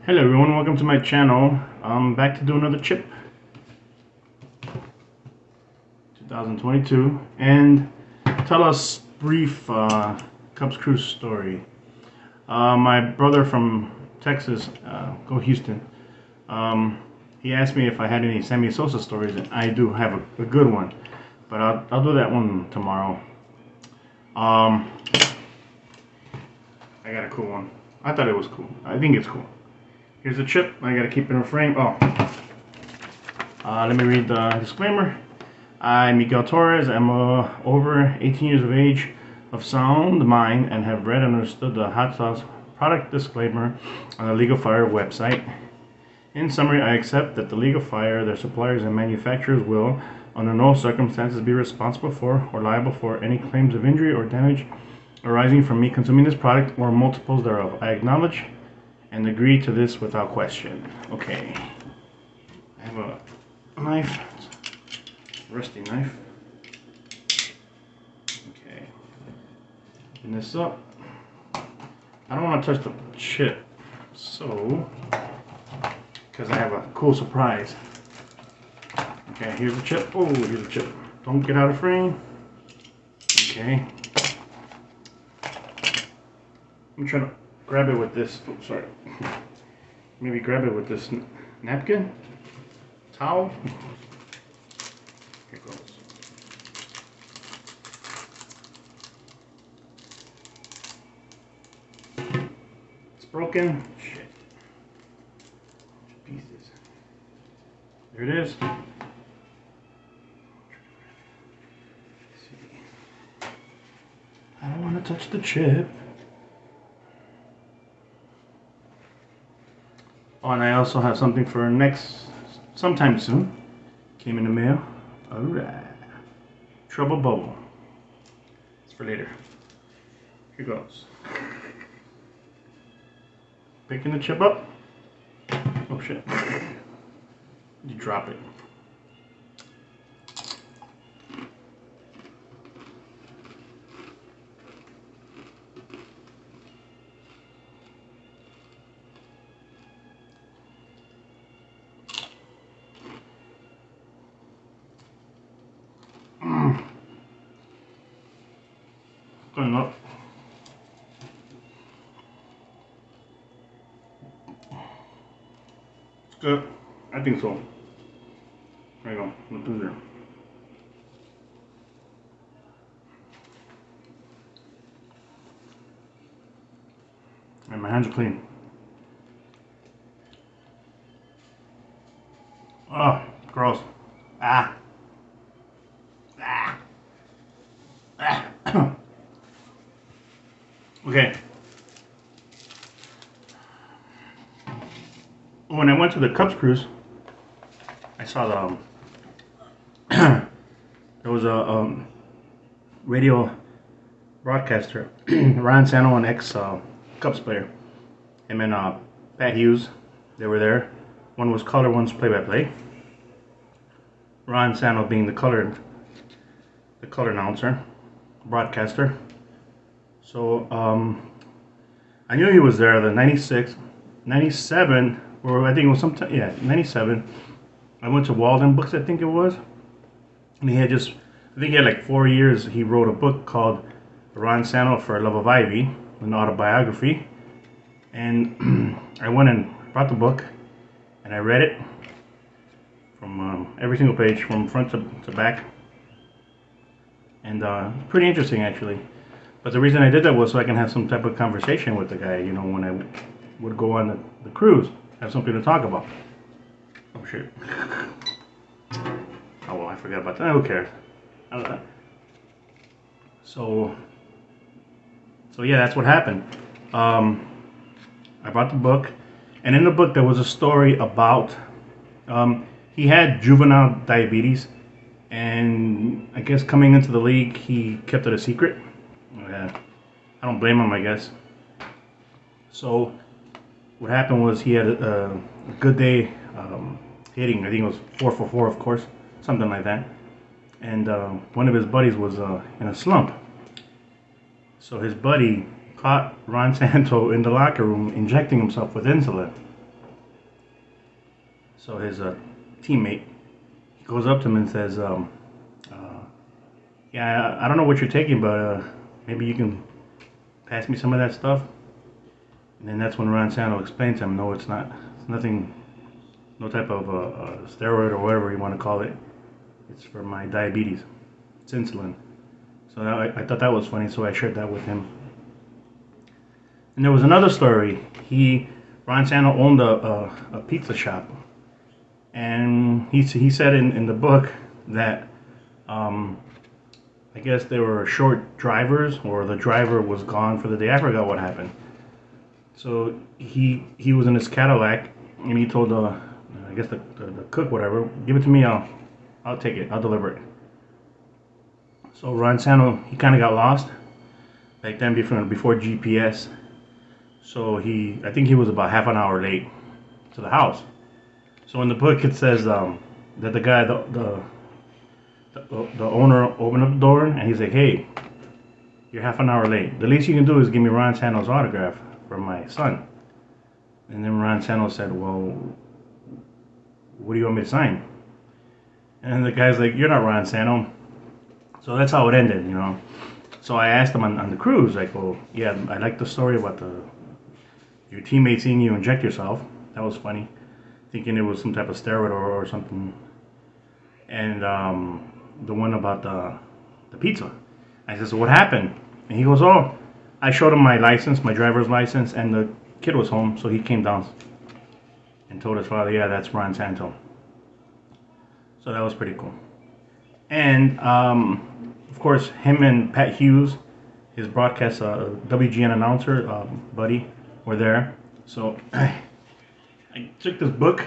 Hello everyone, welcome to my channel. I'm back to do another chip. 2022, and tell us brief Cubs Cruise story. My brother from Texas, go Houston, he asked me if I had any Sammy Sosa stories, and I do have a good one, but I'll do that one tomorrow. I got a cool one. I thought it was cool. I think it's cool. Here's the chip. I gotta keep it in a frame. Let me read the disclaimer. I'm Miguel Torres. I'm over 18 years of age, of sound mind, and have read and understood the hot sauce product disclaimer on the League of Fire website. In summary, I accept that the League of Fire, their suppliers, and manufacturers will, under no circumstances, be responsible for or liable for any claims of injury or damage arising from me consuming this product or multiples thereof. I acknowledge and agree to this without question. Okay. I have a knife. Rusty knife. Okay. Open this up. I don't want to touch the chip, so, because I have a cool surprise. Okay, here's the chip. Oh, here's the chip. Don't get out of frame. Okay. I'm trying to grab it with this. Oh, sorry. Maybe grab it with this napkin, towel. Here it goes. It's broken. Shit. Pieces. There it is. I don't want to touch the chip. Oh, and I also have something for sometime soon. Came in the mail. Alright. Trouble Bubble. It's for later. Here goes. Picking the chip up. Oh shit. You drop it. Going up. It's good. I think so. There you go. Look through there. And my hands are clean. Oh, gross. Ah. Ah. Ah. Okay. When I went to the Cubs Cruise, I saw the there was a radio broadcaster, Ryan Sano, an ex Cubs player. Him and Pat Hughes, they were there. One was color, one's play-by-play. Ryan Sano being the color announcer, broadcaster. So I knew he was there. The 96, 97, or I think it was sometime, yeah, 97. I went to Walden Books, I think it was, and he had I think he had like 4 years. He wrote a book called Ron Sano for Love of Ivy, an autobiography, and I went and bought the book, and I read it from every single page, from front to back, and pretty interesting actually. But the reason I did that was so I can have some type of conversation with the guy, you know, when I would go on the cruise, have something to talk about. Oh shit. Oh well, I forgot about that. Who cares? So yeah, that's what happened. I bought the book, and in the book there was a story about he had juvenile diabetes, and I guess coming into the league he kept it a secret. I don't blame him, I guess. So what happened was he had a good day hitting. I think it was 4 for 4, of course, something like that. And one of his buddies was in a slump. So his buddy caught Ron Santo in the locker room injecting himself with insulin. So his teammate goes up to him and says, uh, "Yeah, I don't know what you're taking, but maybe you can pass me some of that stuff." And then that's when Ron Santo explained to him, "No, it's not. It's nothing. No type of steroid or whatever you want to call it. It's for my diabetes. It's insulin." So I thought that was funny, so I shared that with him. And there was another story. Ron Santo owned a pizza shop, and he said in the book that I guess they were short drivers, or the driver was gone for the day. I forgot what happened. So he was in his Cadillac, and he told I guess the cook, whatever, "Give it to me. I'll take it. I'll deliver it." So Ron Santo, he kind of got lost back then before GPS. So I think he was about half an hour late to the house. So in the book it says that the guy, the owner, opened up the door and he's like, "Hey, you're half an hour late. The least you can do is give me Ron Santo's autograph for my son." And then Ron Santo said, "Well, what do you want me to sign?" And the guy's like, "You're not Ron Santo." So that's how it ended, you know. So I asked him on the cruise, like, "Well, yeah, I like the story about your teammates seeing you inject yourself. That was funny, thinking it was some type of steroid or something." And the one about the pizza. I said, "So what happened?" And he goes, "Oh, I showed him my license, my driver's license, and the kid was home, so he came down and told his father, 'Yeah, that's Ron Santo.'" So that was pretty cool. And of course, him and Pat Hughes, his broadcast WGN announcer buddy, were there. So I took this book,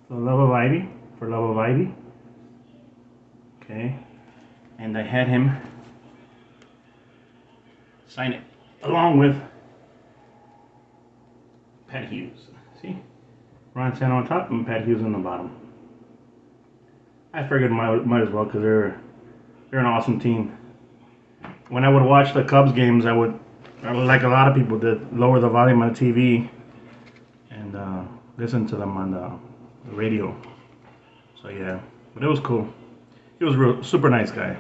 For Love of Ivy. Okay, and I had him sign it along with Pat Hughes. See, Ron Santo on top and Pat Hughes on the bottom. I figured might as well, because they're an awesome team. When I would watch the Cubs games, I would, like a lot of people did, lower the volume on the TV and listen to them on the radio. So yeah, but it was cool. He was a super nice guy.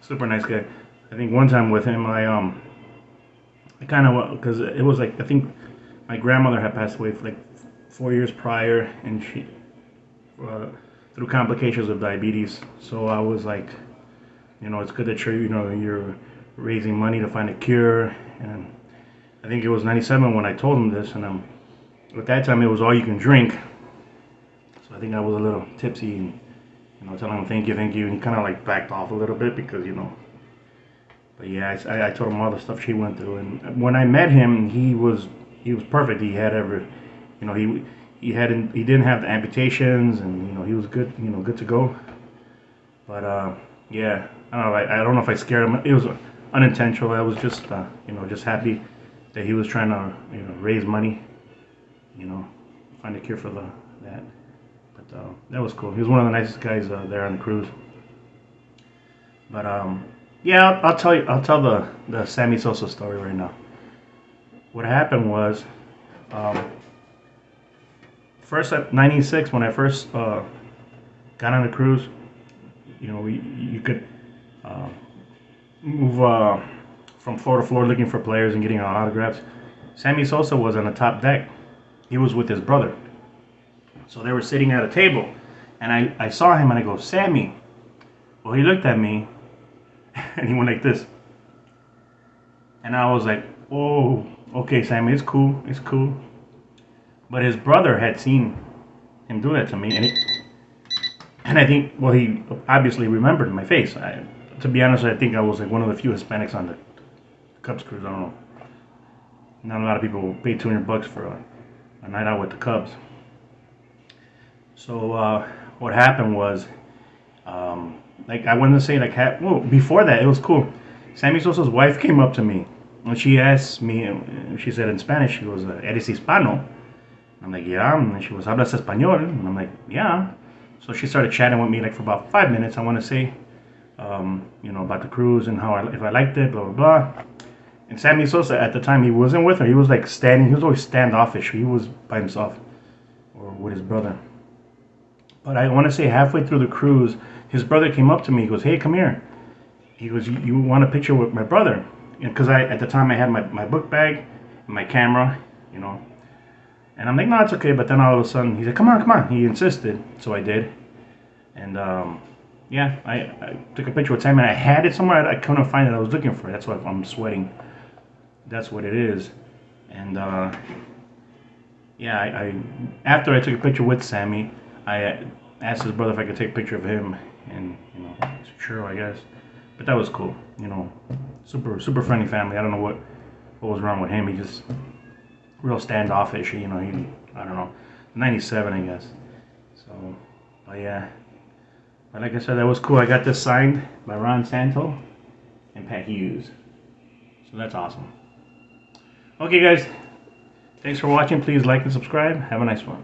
Super nice guy. I think one time with him, I kind of, because it was like, I think my grandmother had passed away for like 4 years prior, and she through complications of diabetes. So I was like, you know, it's good that you're raising money to find a cure. And I think it was '97 when I told him this, and at that time it was all you can drink. So I think I was a little tipsy, and telling him thank you, and he kind of like backed off a little bit because But yeah, I told him all the stuff she went through, and when I met him, he was perfect. He had he didn't have the amputations, and he was good, good to go. But yeah, I don't know. I don't know if I scared him. It was unintentional. I was just just happy that he was trying to raise money, find a cure for that. But that was cool. He was one of the nicest guys there on the cruise. But yeah, I'll tell the Sammy Sosa story right now. What happened was, first at '96 when I first got on the cruise, you could move from floor to floor looking for players and getting autographs. Sammy Sosa was on the top deck. He was with his brother. So they were sitting at a table, and I saw him and I go, "Sammy." Well, he looked at me and he went like this. And I was like, "Oh, okay, Sammy, it's cool. But his brother had seen him do that to me, and I think, well, he obviously remembered my face. To be honest, I think I was like one of the few Hispanics on the Cubs cruise. I don't know. Not a lot of people pay $200 for a night out with the Cubs. So what happened was, like I wanted to say, before that, it was cool. Sammy Sosa's wife came up to me and she asked me, she said in Spanish, she goes, "Eres hispano?" I'm like, "Yeah." And she goes, "Hablas español?" And I'm like, "Yeah." So she started chatting with me like for about 5 minutes. I want to say, about the cruise and if I liked it, blah blah blah. And Sammy Sosa at the time, he wasn't with her. He was like standing. He was always standoffish. He was by himself. or with his brother. But I want to say halfway through the cruise, his brother came up to me. He goes, "Hey, come here." He goes, "You want a picture with my brother?" Because at the time I had my book bag and my camera, you know. And I'm like, "No, it's okay." But then all of a sudden, he said, "Come on, come on." He insisted, so I did. And yeah, I took a picture with Sam, and I had it somewhere. I couldn't find it. I was looking for it. That's why I'm sweating. That's what it is. And yeah, after I took a picture with Sammy, I asked his brother if I could take a picture of him, and you know, he said, sure, I guess. But that was cool. You know, super friendly family. I don't know what was wrong with him. He just real standoffish. You know, I don't know, 97, I guess. So, but yeah. But like I said, that was cool. I got this signed by Ron Santo and Pat Hughes. So that's awesome. Okay, guys. Thanks for watching. Please like and subscribe. Have a nice one.